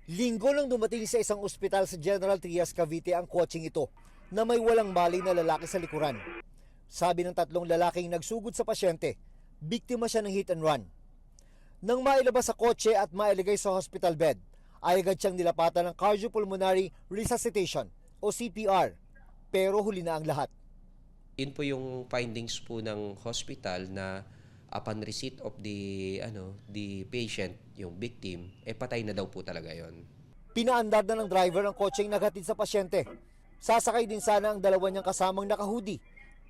Linggo nang dumating sa isang ospital sa General Trias, Cavite ang kotseng ito na may walang mali na lalaki sa likuran. Sabi ng tatlong lalaking nagsugod sa pasyente, biktima siya ng hit and run. Nang mailabas sa kotse at mailagay sa hospital bed, ay agad siyang nilapatan ng cardiopulmonary resuscitation o CPR, pero huli na ang lahat. Yun po yung findings po ng hospital na upon receipt of the patient, yung victim, patay na daw po talaga yon. Pinaandar na ng driver ang kotseng naghatid sa pasyente. Sasakay din sana ang dalawa niyang kasamang nakahudi,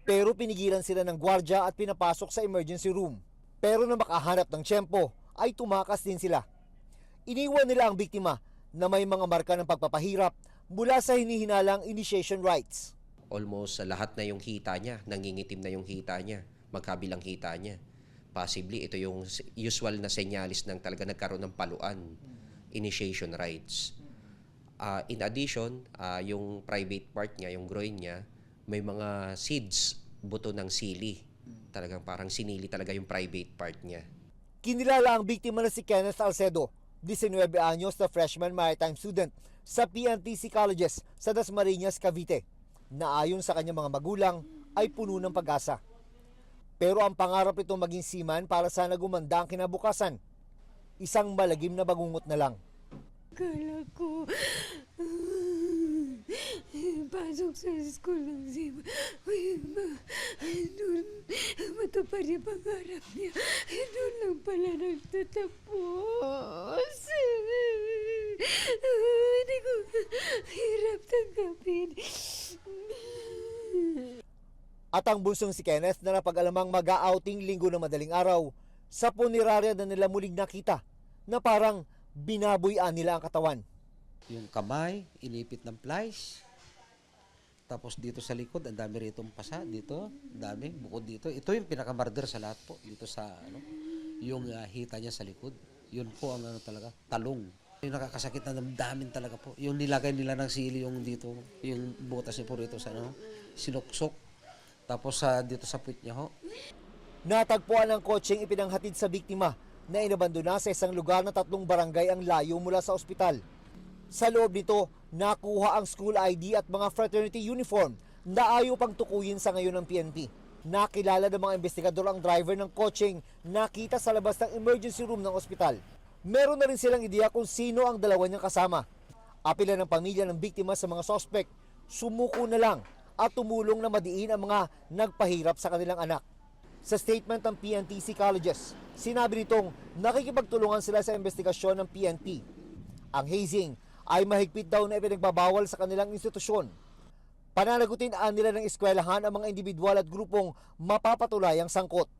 pero pinigilan sila ng gwardya at pinapasok sa emergency room. Pero na makahanap ng tiyempo, ay tumakas din sila. Iniwan nila ang biktima na may mga marka ng pagpapahirap mula sa hinihinalang initiation rites. Almost lahat na yung hita niya, nangingitim na yung hita niya, magkabilang hita niya. Possibly ito yung usual na senyalis ng talaga nagkaroon ng paluan, initiation rites. In addition, yung private part niya, yung groin niya, may mga seeds, buto ng sili. Talagang parang sinili talaga yung private part niya. Kinilala ang biktima na si Kenneth Alcedo, 19 anyos na freshman maritime student sa PNTC Colleges sa Dasmariñas, Cavite, na ayon sa kanyang mga magulang ay puno ng pag-asa. Pero ang pangarap nito maging seaman para sana gumanda ang kinabukasan. Isang malagim na bangungot na lang. Akala ko, pasok sa school ng seaman. Doon, matupad yung pangarap niya. Doon lang pala nagtatapos. Hindi ko hirap tanggapin. At ang bunsong si Kenneth na napag-alamang mag-outing linggo na madaling araw, sa punerarya na nila muling nakita na parang binabuyan nila ang katawan. Yung kamay, inipit ng plies. Tapos dito sa likod, ang dami ritong pasa. Dito, dami. Bukod dito. Ito yung pinakamarder sa lahat po. Dito sa, yung hita niya sa likod. Yun po ang talaga, talong. Yung nakakasakit na damdamin talaga po. Yung nilagay nila ng sili yung dito, yung butas niya po rito sa, sinuksok. Tapos dito sa puwit niya ho. Natagpuan ang kotseng ipinanghatid sa biktima na inabandona sa isang lugar na 3 barangay ang layo mula sa ospital. Sa loob nito, nakuha ang school ID at mga fraternity uniform na ayaw pang tukuyin sa ngayon ng PNP. Nakilala ng mga investigador ang driver ng kotseng nakita sa labas ng emergency room ng ospital. Meron na rin silang ideya kung sino ang dalawa niyang kasama. Apila ng pamilya ng biktima sa mga suspect, sumuko na lang at tumulong na madiin ang mga nagpahirap sa kanilang anak. Sa statement ng PNTC Colleges, sinabi nitong nakikipagtulungan sila sa investigasyon ng PNP. Ang hazing ay mahigpit daw na ipinagbabawal sa kanilang institusyon. Pananagutin nila ng eskwelahan ang mga individual at grupong mapapatulayang sangkot.